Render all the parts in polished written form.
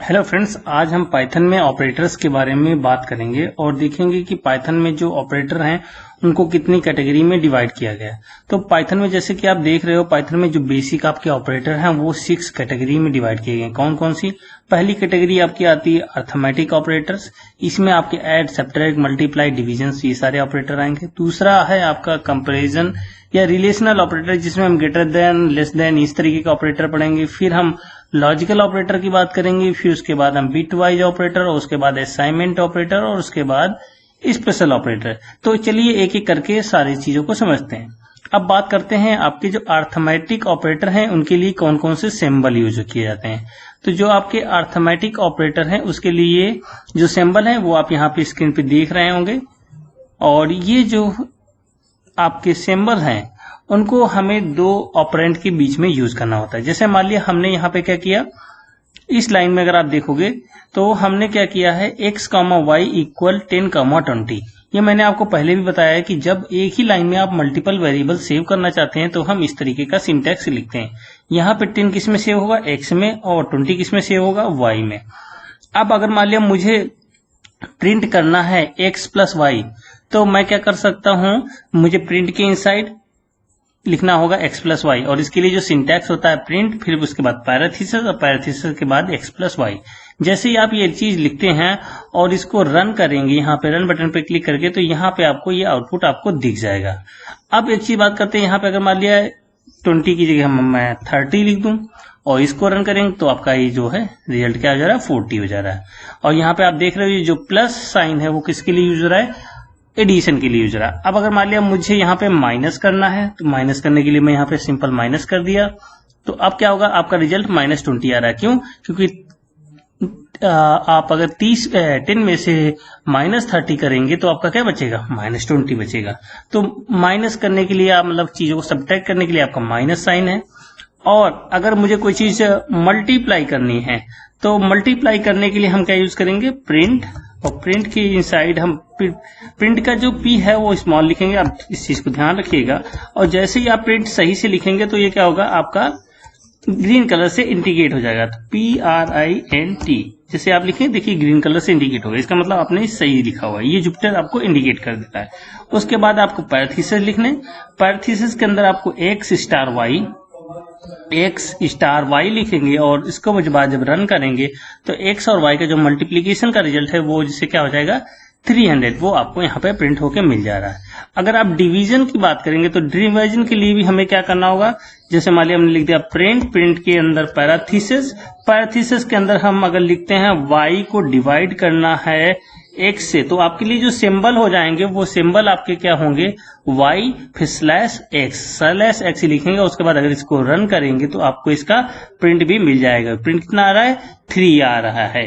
Hello friends, आज हम Python में ऑपरेटर्स के बारे में बात करेंगे और देखेंगे कि पाइथन में जो ऑपरेटर हैं उनको कितनी कैटेगरी में डिवाइड किया गया है। तो पाइथन में जैसे कि आप देख रहे हो, पाइथन में जो बेसिक आपके ऑपरेटर हैं वो 6 कैटेगरी में डिवाइड किए गए। कौन कौन सी? पहली कैटेगरी आपकी आती है अर्थमेटिक ऑपरेटर्स। इसमें आपके ऐड, सब्ट्रैक्ट, मल्टीप्लाई, डिवीजन ये सारे ऑपरेटर आएंगे। दूसरा है आपका कंपैरिजन या रिलेशनल ऑपरेटर, जिसमें हम ग्रेटर देन, लेस देन इस तरीके का ऑपरेटर पढ़ेंगे। फिर हम लॉजिकल ऑपरेटर की बात करेंगे, फिर उसके बाद हम बिट वाइज ऑपरेटर, और उसके बाद असाइनमेंट ऑपरेटर, और उसके बाद स्पेशल ऑपरेटर। तो चलिए एक एक करके सारी चीजों को समझते हैं। अब बात करते हैं आपके जो अर्थमेटिक ऑपरेटर हैं उनके लिए कौन कौन से सिंबल यूज किए जाते हैं। तो जो आपके अर्थमेटिक ऑपरेटर हैं उसके लिए जो सिंबल है वो आप यहाँ पे स्क्रीन पे देख रहे होंगे, और ये जो आपके सिंबल हैं उनको हमें दो ऑपरेंड के बीच में यूज करना होता है। जैसे मान लिया हमने यहाँ पे क्या किया, इस लाइन में अगर आप देखोगे तो हमने क्या किया है, x, y इक्वल 10, 20। ये मैंने आपको पहले भी बताया है कि जब एक ही लाइन में आप मल्टीपल वेरिएबल सेव करना चाहते हैं तो हम इस तरीके का सिंटैक्स लिखते हैं। यहाँ पे 10 किस में सेव होगा, x में, और 20 किस में सेव होगा, y में। अब अगर मान लिया मुझे प्रिंट करना है x प्लस वाई, तो मैं क्या कर सकता हूं, मुझे प्रिंट के इनसाइड लिखना होगा x प्लस वाई, और इसके लिए जो सिंटैक्स होता है प्रिंट, फिर उसके बाद पैरेंथेसिस, और पैरेंथेसिस के बाद x प्लस वाई। जैसे ही आप ये चीज लिखते हैं और इसको रन करेंगे, यहाँ पे रन बटन पे क्लिक करके, तो यहाँ पे आपको ये आउटपुट आपको दिख जाएगा। अब एक चीज बात करते हैं, यहाँ पे अगर मान लिया 20 की जगह मैं 30 लिख दूं और इसको रन करेंगे तो आपका ये जो है रिजल्ट क्या हो जा रहा है, 40 हो जा रहा है। और यहाँ पे आप देख रहे हो ये जो प्लस साइन है वो किसके लिए यूज हो रहा है, एडिशन के लिए यूज रहा है। अब अगर मान लिया मुझे यहाँ पे माइनस करना है, तो माइनस करने के लिए मैं यहाँ पे सिंपल माइनस कर दिया, तो अब क्या होगा, आपका रिजल्ट -20 आ रहा है। क्यों? क्योंकि आप अगर 10 में से -30 करेंगे तो आपका क्या बचेगा, -20 बचेगा। तो माइनस करने के लिए आप मतलब चीजों को सब्ट्रैक्ट करने के लिए आपका माइनस साइन है। और अगर मुझे कोई चीज मल्टीप्लाई करनी है तो मल्टीप्लाई करने के लिए हम क्या यूज करेंगे, प्रिंट। और प्रिंट के इनसाइड हम प्रिंट का जो p है वो स्मॉल लिखेंगे, आप इस चीज को ध्यान रखिएगा। और जैसे ही आप प्रिंट सही से लिखेंगे तो ये क्या होगा, आपका ग्रीन कलर से इंडिकेट हो जाएगा। तो PRINT जैसे आप लिखें, देखिए ग्रीन कलर से इंडिकेट होगा, इसका मतलब आपने सही लिखा हुआ है, ये जुपिटर आपको इंडिकेट कर देता है। उसके बाद आपको पैरेंथेसिस लिखने, पैरेंथेसिस के अंदर आपको x स्टार वाई लिखेंगे, और इसको बाद जब रन करेंगे तो x और y का जो मल्टीप्लीकेशन का रिजल्ट है वो जिससे क्या हो जाएगा, 300, वो आपको यहाँ पे प्रिंट होके मिल जा रहा है। अगर आप डिवीजन की बात करेंगे तो डिवीजन के लिए भी हमें क्या करना होगा, जैसे मान लिया हमने लिख दिया प्रिंट के अंदर पैराथीसिस के अंदर हम अगर लिखते हैं y को डिवाइड करना है x से, तो आपके लिए जो सिंबल हो जाएंगे वो सिंबल आपके क्या होंगे, y फिर /x लिखेंगे। उसके बाद अगर इसको रन करेंगे तो आपको इसका प्रिंट भी मिल जाएगा। प्रिंट कितना आ रहा है, 3 आ रहा है।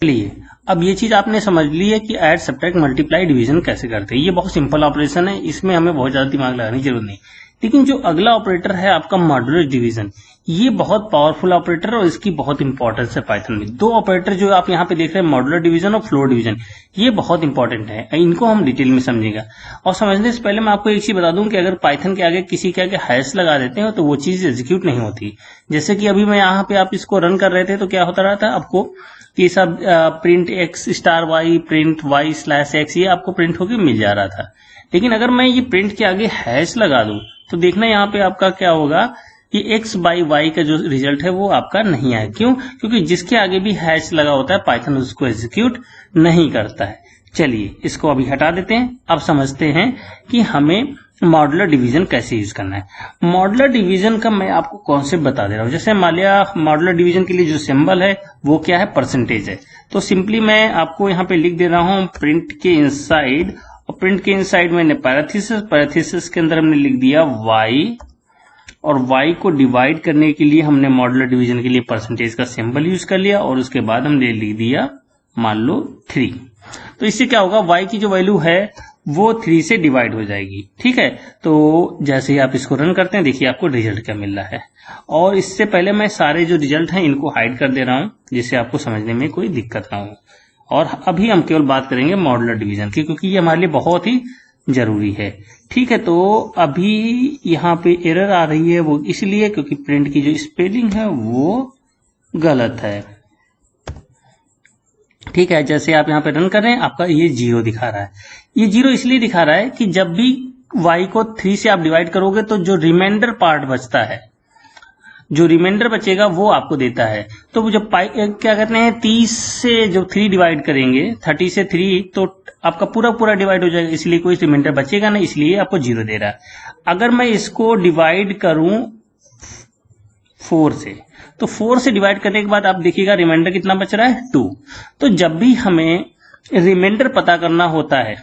चलिए अब ये चीज आपने समझ ली है कि ऐड, सब्ट्रैक्ट, मल्टीप्लाई, डिवीजन कैसे करते हैं। ये बहुत सिंपल ऑपरेशन है, इसमें हमें बहुत ज्यादा दिमाग लगाने की जरूरत नहीं। लेकिन जो अगला ऑपरेटर है आपका मॉड्यूलर डिवीजन, ये बहुत पावरफुल ऑपरेटर है और इसकी बहुत इंपॉर्टेंस है पाइथन में। दो ऑपरेटर जो आप यहाँ पे देख रहे हैं, मॉड्यूलर डिवीजन और फ्लोर डिवीजन, ये बहुत इंपॉर्टेंट है, इनको हम डिटेल में समझेंगे। और समझने से पहले मैं आपको एक चीज बता दूं कि अगर पाइथन के आगे किसी के आगे हैश लगा देते हैं तो वो चीज एग्जीक्यूट नहीं होती। जैसे कि अभी मैं यहाँ पे आप इसको रन कर रहे थे तो क्या होता रहा था आपको, ये सब print x star Y, print y/x, ये आपको प्रिंट होके मिल जा रहा था। लेकिन अगर मैं ये प्रिंट के आगे हैश लगा दूं तो देखना यहाँ पे आपका क्या होगा, ये x/y का जो रिजल्ट है वो आपका नहीं आएगा। क्यों? क्योंकि जिसके आगे भी हैश लगा होता है पाइथन उसको एग्जीक्यूट नहीं करता है। चलिए इसको अभी हटा देते हैं। अब समझते हैं कि हमें मॉड्यूलर डिवीजन कैसे यूज करना है। मॉड्यूलर डिवीजन का मैं आपको कॉन्सेप्ट बता दे रहा हूँ। जैसे मान लिया मॉड्यूलर डिवीजन के लिए जो सिंबल है वो क्या है, परसेंटेज है। तो सिंपली मैं आपको यहाँ पे लिख दे रहा हूँ प्रिंट के इनसाइड, और प्रिंट के इनसाइड मैंने पैरेंथेसिस के अंदर हमने लिख दिया y, और y को डिवाइड करने के लिए हमने मॉड्यूलर डिवीजन के लिए परसेंटेज का सिंबल यूज कर लिया, और उसके बाद हमने लिख दिया मान लो 3। तो इससे क्या होगा, y की जो वैल्यू है वो 3 से डिवाइड हो जाएगी। ठीक है, तो जैसे ही आप इसको रन करते हैं देखिए आपको रिजल्ट क्या मिल रहा है। और इससे पहले मैं सारे जो रिजल्ट हैं इनको हाइड कर दे रहा हूं जिससे आपको समझने में कोई दिक्कत ना हो। और अभी हम केवल बात करेंगे मॉड्यूलर डिवीजन की, क्योंकि ये हमारे लिए बहुत ही जरूरी है। ठीक है, तो अभी यहाँ पे एरर आ रही है, वो इसलिए क्योंकि प्रिंट की जो स्पेलिंग है वो गलत है। ठीक है, जैसे आप यहाँ पे रन कर रहे हैं, आपका ये 0 दिखा रहा है। ये 0 इसलिए दिखा रहा है कि जब भी y को 3 से आप डिवाइड करोगे तो जो रिमाइंडर पार्ट बचता है, जो रिमाइंडर बचेगा वो आपको देता है। तो वो जब क्या कहते हैं 30 से जो 3 डिवाइड करेंगे, 30 से 3, तो आपका पूरा पूरा डिवाइड हो जाएगा, इसलिए कोई रिमाइंडर बचेगा नहीं, इसलिए आपको 0 दे रहा है। अगर मैं इसको डिवाइड करूं 4 से, तो 4 से डिवाइड करने के बाद आप देखिएगा रिमाइंडर कितना बच रहा है, 2। तो जब भी हमें रिमाइंडर पता करना होता है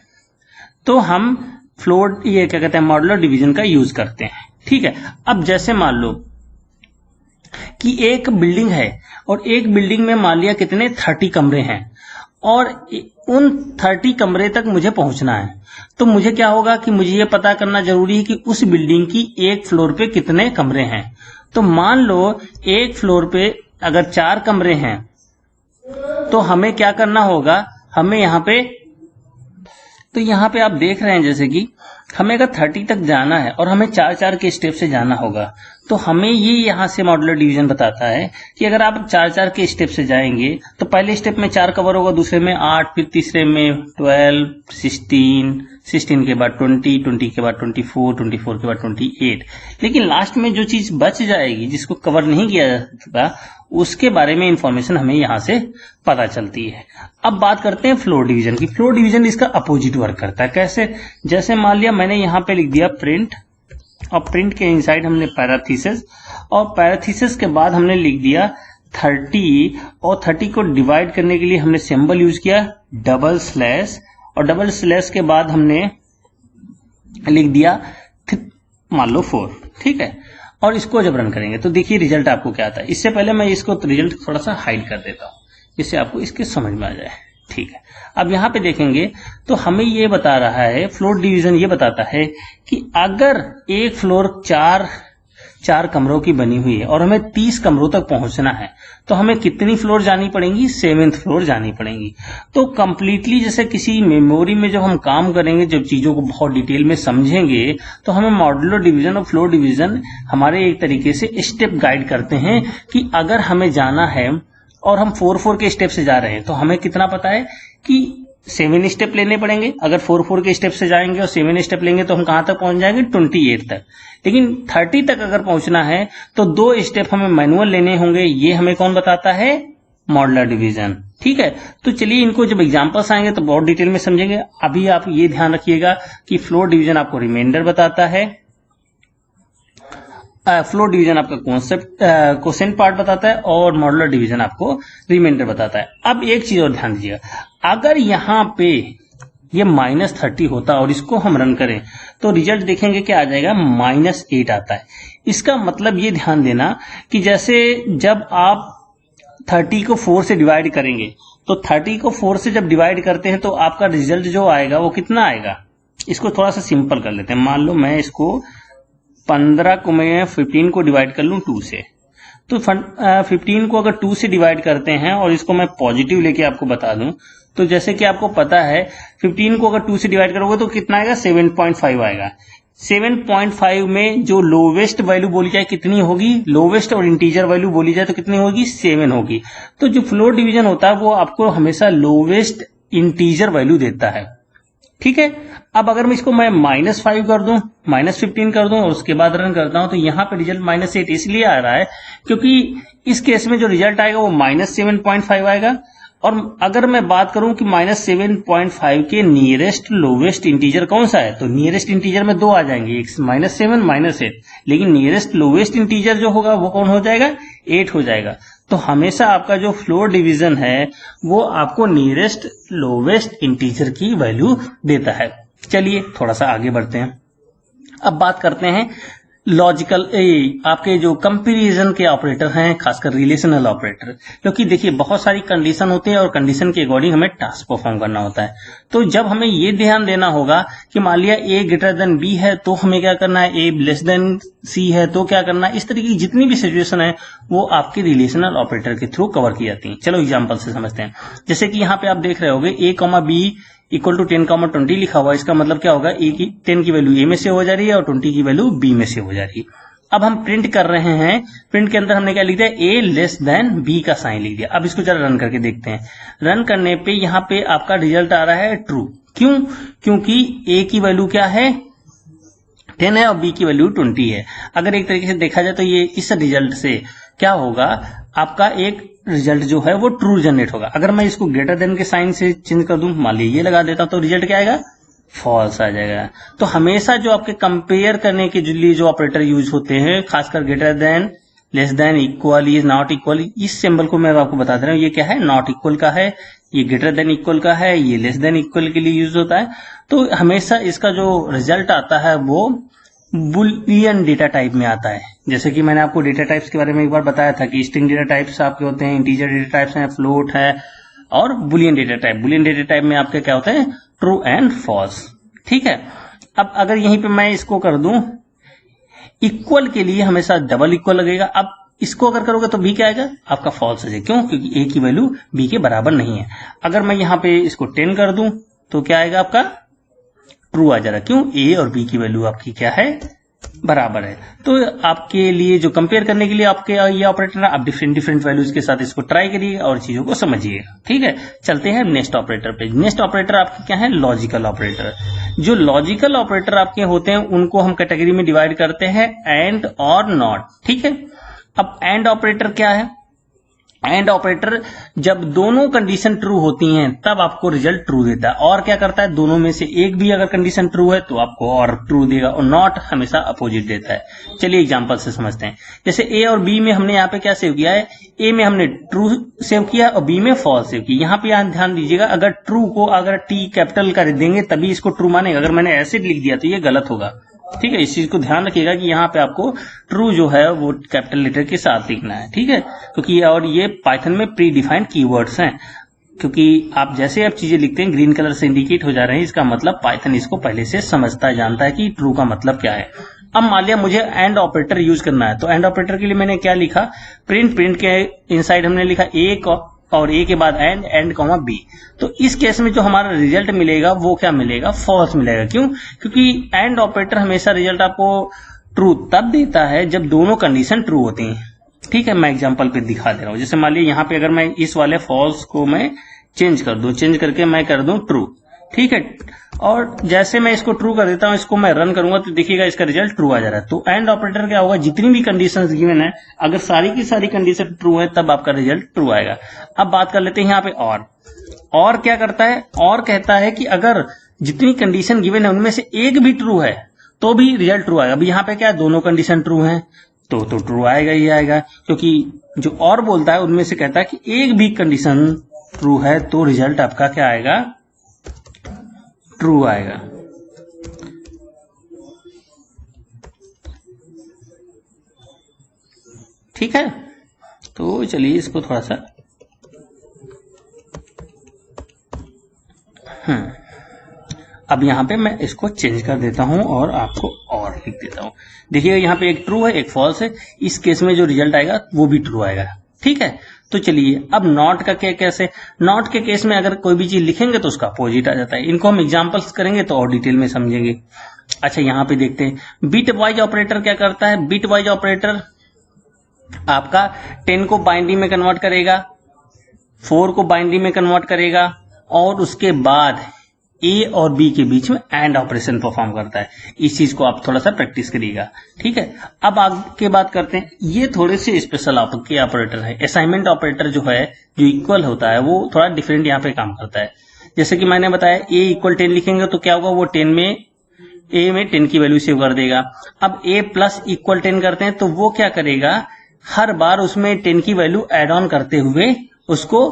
तो हम फ्लोर ये क्या कहते हैं मॉडुलर डिवीजन का यूज करते हैं। ठीक है, अब जैसे मान लो कि एक बिल्डिंग है और एक बिल्डिंग में मान लिया कितने 30 कमरे हैं और उन 30 कमरे तक मुझे पहुंचना है, तो मुझे क्या होगा कि मुझे ये पता करना जरूरी है कि उस बिल्डिंग की एक फ्लोर पे कितने कमरे हैं। तो मान लो एक फ्लोर पे अगर 4 कमरे हैं तो हमें क्या करना होगा, हमें यहाँ पे आप देख रहे हैं जैसे कि हमें अगर 30 तक जाना है और हमें 4-4 के स्टेप से जाना होगा, तो हमें ये यहाँ से मॉडुलर डिवीजन बताता है कि अगर आप 4-4 के स्टेप से जाएंगे तो पहले स्टेप में 4 कवर होगा, दूसरे में 8, फिर तीसरे में 12, 16 के बाद 20 के बाद 24 के बाद 28। लेकिन लास्ट में जो चीज बच जाएगी जिसको कवर नहीं किया जा चुका, उसके बारे में इंफॉर्मेशन हमें यहाँ से पता चलती है। अब बात करते हैं फ्लोर डिवीजन की। फ्लोर डिवीजन इसका अपोजिट वर्क करता है। कैसे? जैसे मान लिया मैंने यहाँ पे लिख दिया प्रिंट, और प्रिंट के इनसाइड हमने पैराथीसिस, और पैराथीसिस के बाद हमने लिख दिया 30, और 30 को डिवाइड करने के लिए हमने सिंबल यूज किया डबल स्लैश, और डबल स्लैश के बाद हमने लिख दिया मान लो 4। ठीक है, और इसको जब रन करेंगे तो देखिए रिजल्ट आपको क्या आता है। इससे पहले मैं इसको रिजल्ट थोड़ा सा हाइड कर देता हूं जिससे आपको इसके समझ में आ जाए। ठीक है, अब यहाँ पे देखेंगे तो हमें ये बता रहा है, फ्लोर डिवीजन ये बताता है कि अगर एक फ्लोर 4 कमरों की बनी हुई है और हमें 30 कमरों तक पहुंचना है, तो हमें कितनी फ्लोर जानी पड़ेंगी? 7th फ्लोर जानी पड़ेंगी। तो कंप्लीटली जैसे किसी मेमोरी में जब हम काम करेंगे, जब चीजों को बहुत डिटेल में समझेंगे, तो हमें मॉड्यूलर डिवीजन और फ्लोर डिवीजन हमारे एक तरीके से स्टेप गाइड करते हैं कि अगर हमें जाना है और हम 4-4 के स्टेप से जा रहे हैं, तो हमें कितना पता है कि 7 स्टेप लेने पड़ेंगे। अगर 4-4 के स्टेप से जाएंगे और 7 स्टेप लेंगे तो हम कहां तक पहुंच जाएंगे? 28 तक। लेकिन 30 तक अगर पहुंचना है तो 2 स्टेप हमें मैनुअल लेने होंगे। ये हमें कौन बताता है? Modular division. ठीक है, तो चलिए इनको जब एग्जांपल्स आएंगे तो बहुत डिटेल में समझेंगे। अभी आप ये ध्यान रखिएगा कि फ्लोर डिवीजन आपको रिमाइंडर बताता है, फ्लोर डिवीजन आपका क्वोशेंट पार्ट बताता है, और मॉडुलर डिवीजन आपको रिमाइंडर बताता है। अब एक चीज और ध्यान दीजिएगा, अगर यहाँ पे ये -30 होता और इसको हम रन करें तो रिजल्ट देखेंगे क्या आ जाएगा? -8 आता है। इसका मतलब ये ध्यान देना कि जैसे जब आप 30 को 4 से डिवाइड करेंगे, तो 30 को 4 से जब डिवाइड करते हैं तो आपका रिजल्ट जो आएगा वो कितना आएगा? इसको थोड़ा सा सिंपल कर लेते हैं। मान लो मैं इसको 15 को मैं 15 को डिवाइड कर लूं 2 से, तो 15 को अगर 2 से डिवाइड करते हैं और इसको मैं पॉजिटिव लेके आपको बता दूं, तो जैसे कि आपको पता है 15 को अगर 2 से डिवाइड करोगे तो कितना आएगा? 7.5 आएगा। 7.5 में जो लोवेस्ट वैल्यू बोली जाए कितनी होगी? लोवेस्ट और इंटीजर वैल्यू बोली जाए तो कितनी होगी? 7 होगी। तो जो फ्लोर डिवीजन होता है वो आपको हमेशा लोवेस्ट इंटीजर वैल्यू देता है। ठीक है, अब अगर मैं इसको -5 कर दूं, -15 कर दूं और उसके बाद रन करता हूं, तो यहां पे रिजल्ट -8 इसलिए आ रहा है क्योंकि इस केस में जो रिजल्ट आएगा वो -7.5 आएगा। और अगर मैं बात करूं कि -7.5 के नियरेस्ट लोवेस्ट इंटीजर कौन सा है, तो नियरेस्ट इंटीजर में 2 आ जाएंगे, एक -7 -8, लेकिन नियरेस्ट लोवेस्ट इंटीजर जो होगा वो कौन हो जाएगा? 8 हो जाएगा। तो हमेशा आपका जो फ्लोर डिवीजन है वो आपको नियरेस्ट लोवेस्ट इंटीजर की वैल्यू देता है। चलिए थोड़ा सा आगे बढ़ते हैं। अब बात करते हैं लॉजिकल आपके जो कंपैरिजन के ऑपरेटर हैं, खासकर रिलेशनल ऑपरेटर, क्योंकि देखिए बहुत सारी कंडीशन होती है और कंडीशन के अकॉर्डिंग हमें टास्क परफॉर्म करना होता है। तो जब हमें ये ध्यान देना होगा कि मान लिया a ग्रेटर देन b है तो हमें क्या करना है, a लेस देन c है तो क्या करना है, इस तरीके की जितनी भी सिचुएशन है वो आपके रिलेशनल ऑपरेटर के थ्रू कवर की जाती है। चलो एग्जाम्पल से समझते हैं। जैसे कि यहाँ पे आप देख रहे होगे a, b इक्वल टू 10, 20 लिखा हुआ है। इसका मतलब क्या होगा? 10 की वैल्यू a में से हो जा रही है और 20 की वैल्यू b में से हो जा रही है। अब हम प्रिंट कर रहे हैं, प्रिंट के अंदर हमने क्या लिख दिया, ए लेस देन बी का साइन लिख दिया। अब इसको जरा रन करके देखते हैं। रन करने पे यहाँ पे आपका रिजल्ट आ रहा है ट्रू। क्यों? क्योंकि ए की वैल्यू क्या है 10 है और बी की वैल्यू 20 है। अगर एक तरीके से देखा जाए तो ये इस रिजल्ट से क्या होगा, आपका एक रिजल्ट जो है वो ट्रू जनरेट होगा। अगर मैं इसको ग्रेटर देन के साइन से चेंज कर दूं, मान लीजिए ये लगा देता हूं, तो रिजल्ट क्या आएगा, फॉल्स आ जाएगा। तो हमेशा जो आपके कंपेयर करने के लिए जो ऑपरेटर यूज होते हैं, खासकर greater than, less than, equal, is, not equal, इस सिंबल को मैं आपको बता दे रहा हूँ, ये क्या है, नॉट इक्वल का है, ये ग्रेटर देन इक्वल का है, ये लेस देन इक्वल के लिए यूज होता है। तो हमेशा इसका जो रिजल्ट आता है वो बुलियन डेटा टाइप में आता है। जैसे कि मैंने आपको डेटा टाइप्स के बारे में एक बार बताया था कि स्ट्रिंग डेटा टाइप्स आपके होते हैं, इंटीजर डेटा टाइप्स हैं, फ्लोट है और Boolean data type. Boolean data type में आपके क्या होते हैं, ट्रू एंड फॉल्स। ठीक है, अब अगर यहीं पे मैं इसको कर दूं, इक्वल के लिए हमेशा डबल इक्वल लगेगा। अब इसको अगर करोगे तो बी क्या आएगा, आपका फॉल्स आ जाएगा। क्यों? क्योंकि ए की वैल्यू बी के बराबर नहीं है। अगर मैं यहाँ पे इसको 10 कर दूं तो क्या आएगा, आपका ट्रू आ जाएगा। क्यों? ए और बी की वैल्यू आपकी क्या है, बराबर है। तो आपके लिए जो कंपेयर करने के लिए आपके ये ऑपरेटर है, आप डिफरेंट डिफरेंट वैल्यूज के साथ इसको ट्राई करिए और चीजों को समझिएगा। ठीक है, चलते हैं नेक्स्ट ऑपरेटर पे। नेक्स्ट ऑपरेटर आपके क्या है, लॉजिकल ऑपरेटर। जो लॉजिकल ऑपरेटर आपके होते हैं उनको हम कैटेगरी में डिवाइड करते हैं, एंड और नॉट। ठीक है, अब एंड ऑपरेटर क्या है, एंड ऑपरेटर जब दोनों कंडीशन ट्रू होती हैं तब आपको रिजल्ट ट्रू देता है। और क्या करता है, दोनों में से एक भी अगर कंडीशन ट्रू है तो आपको और ट्रू देगा, और नॉट हमेशा अपोजिट देता है। चलिए एग्जांपल से समझते हैं। जैसे ए और बी में हमने यहाँ पे क्या सेव किया है, ए में हमने ट्रू सेव किया और बी में फॉल्स सेव किया। यहाँ पे यहाँ ध्यान दीजिएगा, अगर ट्रू को अगर टी कैपिटल कर देंगे तभी इसको ट्रू मानेगा। अगर मैंने ऐसे लिख दिया तो ये गलत होगा। ठीक है, इस चीज को ध्यान रखिएगा कि यहाँ पे आपको ट्रू जो है वो कैपिटल लेटर के साथ लिखना है। ठीक है, क्योंकि और ये पाइथन में प्री डिफाइंड कीवर्ड्स हैं। क्योंकि आप जैसे आप चीजें लिखते हैं ग्रीन कलर से इंडिकेट हो जा रहे हैं, इसका मतलब पाइथन इसको पहले से समझता है, जानता है कि ट्रू का मतलब क्या है। अब मान लिया मुझे एंड ऑपरेटर यूज करना है, तो एंड ऑपरेटर के लिए मैंने क्या लिखा, प्रिंट के इनसाइड हमने लिखा एक और ए के बाद एंड कॉमा बी। तो इस केस में जो हमारा रिजल्ट मिलेगा वो क्या मिलेगा, फॉल्स मिलेगा। क्यों? क्योंकि एंड ऑपरेटर हमेशा रिजल्ट आपको ट्रू तब देता है जब दोनों कंडीशन ट्रू होती हैं। ठीक है, मैं एग्जांपल पे दिखा दे रहा हूं। जैसे मान लीजिए यहाँ पे अगर मैं इस वाले फॉल्स को मैं चेंज कर दूं, चेंज करके मैं कर दूं ट्रू। ठीक है, और जैसे मैं इसको ट्रू कर देता हूं, इसको मैं रन करूंगा तो देखिएगा इसका रिजल्ट ट्रू आ जा रहा है। तो एंड ऑपरेटर क्या होगा, जितनी भी कंडीशंस गिवन है अगर सारी की सारी कंडीशन ट्रू है तब आपका रिजल्ट ट्रू आएगा। अब बात कर लेते हैं यहाँ पे और क्या करता है, और कहता है कि अगर जितनी कंडीशन गिवन है उनमें से एक भी ट्रू है तो भी रिजल्ट ट्रू आएगा। अभी यहाँ पे क्या है, दोनों कंडीशन ट्रू है तो ट्रू आएगा ही आएगा। क्योंकि जो और बोलता है उनमें से कहता है कि एक भी कंडीशन ट्रू है तो रिजल्ट आपका क्या आएगा, ट्रू आएगा। ठीक है, तो चलिए इसको थोड़ा सा अब यहाँ पे मैं इसको चेंज कर देता हूं और आपको और लिख देता हूं। देखिए यहाँ पे एक ट्रू है एक फॉल्स है, इस केस में जो रिजल्ट आएगा वो भी ट्रू आएगा। ठीक है, तो चलिए अब नॉट का क्या, कैसे नॉट के केस में अगर कोई भी चीज लिखेंगे तो उसका अपोजिट आ जाता है। इनको हम एग्जांपल्स करेंगे तो और डिटेल में समझेंगे। अच्छा, यहाँ पे देखते हैं बिट वाइज ऑपरेटर क्या करता है। बिट वाइज ऑपरेटर आपका 10 को बाइनरी में कन्वर्ट करेगा, 4 को बाइनरी में कन्वर्ट करेगा और उसके बाद ए और बी के बीच में एंड ऑपरेशन परफॉर्म करता है। इस चीज को आप थोड़ा सा प्रैक्टिस करिएगा। ठीक है, अब आगे बात करते हैं, ये थोड़े से स्पेशल आपके ऑपरेटर है। असाइनमेंट ऑपरेटर जो है, जो इक्वल होता है, वो थोड़ा डिफरेंट यहाँ पे काम करता है। जैसे कि मैंने बताया ए इक्वल 10 लिखेंगे तो क्या होगा, वो 10 में ए में 10 की वैल्यू सेव कर देगा। अब ए प्लस इक्वल 10 करते हैं तो वो क्या करेगा, हर बार उसमें 10 की वैल्यू एड ऑन करते हुए उसको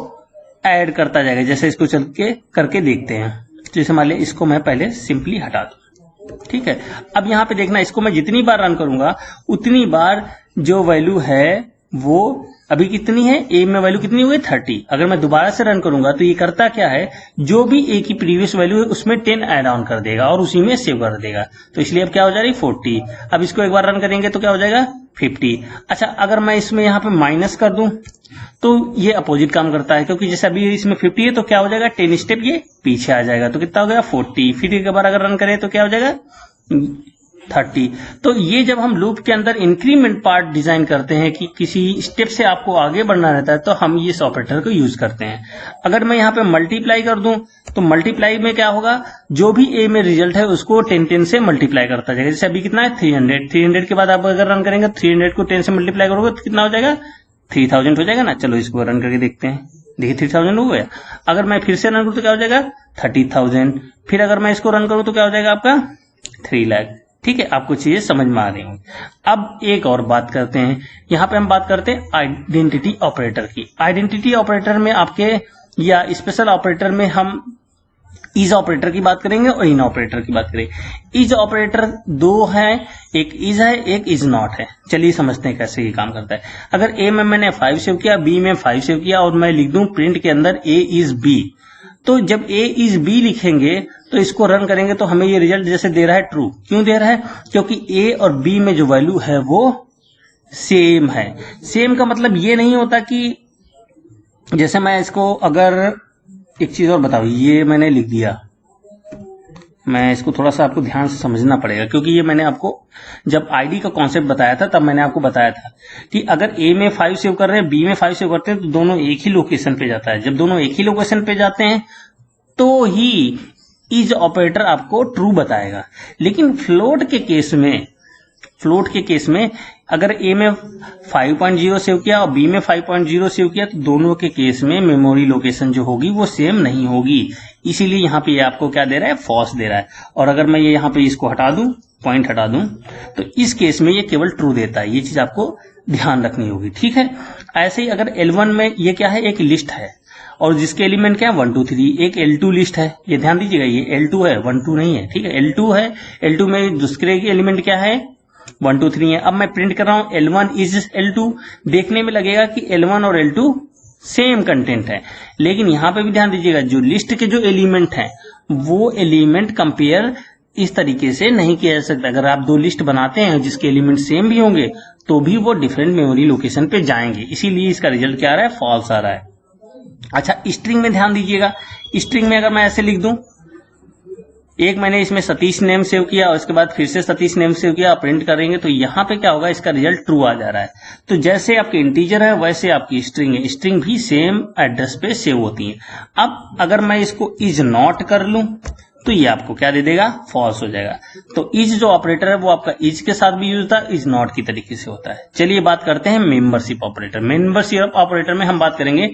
ऐड करता जाएगा। जैसे इसको चल के करके देखते हैं। जैसे मान लिया इसको मैं पहले सिंपली हटा दूं। ठीक है, अब यहाँ पे देखना, इसको मैं जितनी बार रन करूंगा उतनी बार जो वैल्यू है वो अभी कितनी है, ए में वैल्यू कितनी हुई 30। अगर मैं दोबारा से रन करूंगा तो ये करता क्या है, जो भी ए की प्रीवियस वैल्यू है उसमें 10 ऐड ऑन कर देगा और उसी में सेव कर देगा। तो इसलिए अब क्या हो जा रही है 40। अब इसको एक बार रन करेंगे तो क्या हो जाएगा 50। अच्छा, अगर मैं इसमें यहाँ पे माइनस कर दूं तो ये अपोजिट काम करता है, क्योंकि जैसे अभी इसमें 50 है तो क्या हो जाएगा 10 स्टेप ये पीछे आ जाएगा, तो कितना हो गया 40। फिर एक बार अगर रन करें तो क्या हो जाएगा 30। तो ये जब हम लूप के अंदर इंक्रीमेंट पार्ट डिजाइन करते हैं कि किसी स्टेप से आपको आगे बढ़ना रहता है, तो हम इस ऑपरेटर को यूज करते हैं। अगर मैं यहाँ पे मल्टीप्लाई कर दूं तो मल्टीप्लाई में क्या होगा, जो भी ए में रिजल्ट है उसको 10 से मल्टीप्लाई करता जाएगा। जैसे अभी कितना है 300, 300 के बाद आप अगर रन करेंगे 300 को 10 से मल्टीप्लाई करोगे तो कितना हो जाएगा, 3000 हो जाएगा ना। चलो इसको रन करके देखते हैं। देखिए 3000 हो गया। अगर मैं फिर से रन करूँ तो क्या हो जाएगा 30,000। फिर अगर मैं इसको रन करूँ तो क्या हो जाएगा आपका 3 लाख। ठीक है, आपको चीजें समझ में आ रही होंगी। अब एक और बात करते हैं, यहाँ पे हम बात करते हैं आइडेंटिटी ऑपरेटर की। आइडेंटिटी ऑपरेटर में आपके या स्पेशल ऑपरेटर में हम इज ऑपरेटर की बात करेंगे और इन ऑपरेटर की बात करेंगे। इज ऑपरेटर दो है, एक इज है एक इज नॉट है। चलिए समझते हैं कैसे ये काम करता है। अगर ए में मैंने 5 सेव किया, बी में 5 सेव किया और मैं लिख दूं प्रिंट के अंदर ए इज बी, तो जब ए इज बी लिखेंगे तो इसको रन करेंगे तो हमें ये रिजल्ट जैसे दे रहा है ट्रू। क्यों दे रहा है, क्योंकि ए और बी में जो वैल्यू है वो सेम है। सेम का मतलब ये नहीं होता कि जैसे मैं इसको अगर एक चीज और बताऊं, ये मैंने लिख दिया, मैं इसको थोड़ा सा आपको ध्यान से समझना पड़ेगा क्योंकि ये मैंने आपको जब आईडी का कॉन्सेप्ट बताया था तब मैंने आपको बताया था कि अगर ए में 5 सेव कर रहे हैं बी में 5 सेव करते हैं तो दोनों एक ही लोकेशन पे जाता है। जब दोनों एक ही लोकेशन पे जाते हैं तो ही इज ऑपरेटर आपको ट्रू बताएगा। लेकिन फ्लोट के केस में अगर ए में 5.0 सेव किया और बी में 5.0 सेव किया तो दोनों के केस में मेमोरी लोकेशन जो होगी वो सेम नहीं होगी। इसीलिए यहाँ पे ये आपको क्या दे रहा है, फॉल्स दे रहा है। और अगर मैं ये यहाँ पे इसको हटा दूं, पॉइंट हटा दूं, तो इस केस में ये केवल ट्रू देता है। ये चीज आपको ध्यान रखनी होगी। ठीक है, ऐसे ही अगर L1 में ये क्या है, एक लिस्ट है और जिसके एलिमेंट क्या है 1 2 3, एक L2 लिस्ट है। ये ध्यान दीजिएगा, ये L2 है 1 2 नहीं है। ठीक है, L2 है। L2 में दूसरे के एलिमेंट क्या है 1 2 3 है। अब मैं प्रिंट कर रहा हूं L1 इज L2, देखने में लगेगा कि L1 और L2 सेम कंटेंट है, लेकिन यहां पे भी ध्यान दीजिएगा जो लिस्ट के जो एलिमेंट हैं वो एलिमेंट कंपेयर इस तरीके से नहीं किया जा सकता। अगर आप दो लिस्ट बनाते हैं जिसके एलिमेंट सेम भी होंगे तो भी वो डिफरेंट मेमोरी लोकेशन पे जाएंगे। इसीलिए इसका रिजल्ट क्या आ रहा है, फॉल्स आ रहा है। अच्छा, स्ट्रिंग में ध्यान दीजिएगा। स्ट्रिंग में अगर मैं ऐसे लिख दूं, एक मैंने इसमें सतीश नेम सेव किया और उसके बाद फिर से सतीश नेम सेव किया, प्रिंट करेंगे तो यहाँ पे क्या होगा, इसका रिजल्ट ट्रू आ जा रहा है। तो जैसे आपके इंटीजर है वैसे आपकी स्ट्रिंग है, स्ट्रिंग भी सेम एड्रेस पे सेव होती है। अब अगर मैं इसको इज नॉट कर लूं तो ये आपको क्या दे देगा, फॉल्स हो जाएगा। तो इज जो ऑपरेटर है वो आपका इज के साथ भी यूज होता है, इज नॉट की तरीके से होता है। चलिए बात करते हैं मेंबरशिप ऑपरेटर। मेंबरशिप ऑपरेटर में हम बात करेंगे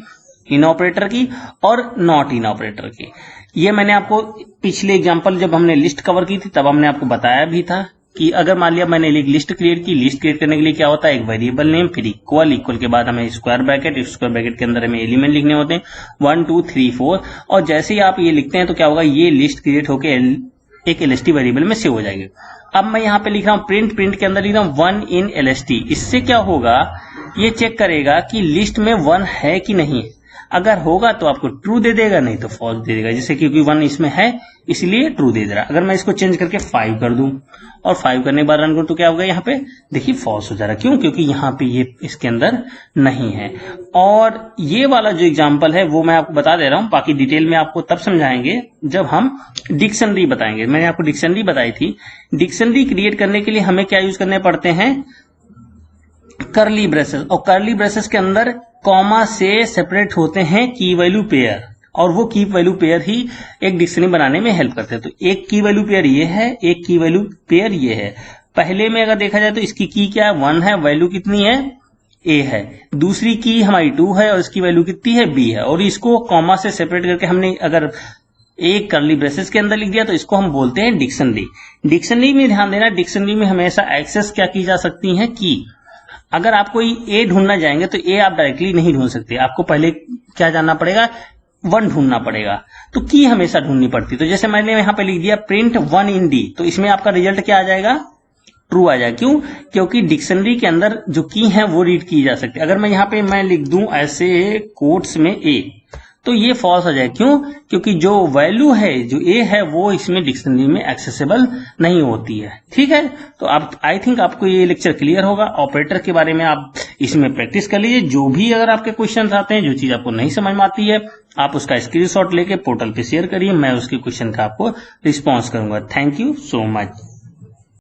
इन ऑपरेटर की और नॉट इन ऑपरेटर की। ये मैंने आपको पिछले एग्जांपल जब हमने लिस्ट कवर की थी तब हमने आपको बताया भी था कि अगर मान लिया मैंने एक लिस्ट क्रिएट की, लिस्ट क्रिएट करने के लिए क्या होता है, एक वेरिएबल नेम, फिर इक्वल के बाद हमें स्क्वायर ब्रैकेट के अंदर हमें एलिमेंट लिखने होते हैं 1 2 3 4, और जैसे ही आप ये लिखते हैं तो क्या होगा, ये लिस्ट क्रिएट होकर एक LST वेरिएबल में सेव हो जाएगी। अब मैं यहाँ पे लिख रहा हूँ प्रिंट के अंदर लिख रहा हूँ 1 इन LST। इससे क्या होगा, ये चेक करेगा कि लिस्ट में 1 है कि नहीं। अगर होगा तो आपको ट्रू दे देगा, नहीं तो फॉल्स दे देगा। जैसे क्योंकि 1 इसमें है इसलिए ट्रू दे दे रहा है। अगर मैं इसको चेंज करके 5 कर दूं और 5 करने के बाद रन करूं तो क्या होगा, यहाँ पे देखिए फॉल्स हो जा रहा है। क्यों, क्योंकि यहाँ पे ये इसके अंदर नहीं है। और ये वाला जो एग्जांपल है वो मैं आपको बता दे रहा हूँ, बाकी डिटेल में आपको तब समझाएंगे जब हम डिक्शनरी बताएंगे। मैंने आपको डिक्शनरी बताई थी। डिक्शनरी क्रिएट करने के लिए हमें क्या यूज करने पड़ते हैं, कर्ली ब्रेसेस, और कर्ली ब्रेसेस के अंदर कॉमा से सेपरेट होते हैं की वैल्यू पेयर, और वो की वैल्यू पेयर ही एक डिक्शनरी बनाने में हेल्प करते हैं। तो एक की वैल्यू पेयर ये है, एक की वैल्यू पेयर ये है। पहले में अगर देखा जाए तो इसकी की क्या है, 1 है, वैल्यू कितनी है, ए है। दूसरी की हमारी 2 है और इसकी वैल्यू कितनी है, बी है। और इसको कॉमा से सेपरेट करके हमने अगर एक कर्ली ब्रेसेस के अंदर लिख दिया तो इसको हम बोलते हैं डिक्शनरी। डिक्शनरी में ध्यान देना, डिक्शनरी में हमेशा एक्सेस क्या की जा सकती है, की। अगर आप कोई ए ढूंढना जाएंगे तो ए आप डायरेक्टली नहीं ढूंढ सकते, आपको पहले क्या जानना पड़ेगा, 1 ढूंढना पड़ेगा। तो की हमेशा ढूंढनी पड़ती। तो जैसे मैंने यहाँ पे लिख दिया प्रिंट 1 इन डी, तो इसमें आपका रिजल्ट क्या आ जाएगा, ट्रू आ जाएगा। क्यों, क्योंकि डिक्शनरी के अंदर जो की है वो रीड की जा सकती है। अगर मैं यहाँ पे मैं लिख दूं ऐसे कोट्स में ए, तो ये फॉल्स आ जाए। क्यों, क्योंकि जो वैल्यू है जो ए है वो इसमें डिक्शनरी में एक्सेसिबल नहीं होती है। ठीक है, तो आप आई थिंक आपको ये लेक्चर क्लियर होगा। ऑपरेटर के बारे में आप इसमें प्रैक्टिस कर लीजिए। जो भी अगर आपके क्वेश्चन आते हैं, जो चीज आपको नहीं समझ में आती है, आप उसका स्क्रीनशॉट लेके पोर्टल पे शेयर करिए, मैं उसके क्वेश्चन का आपको रिस्पॉन्स करूंगा। Thank you so much.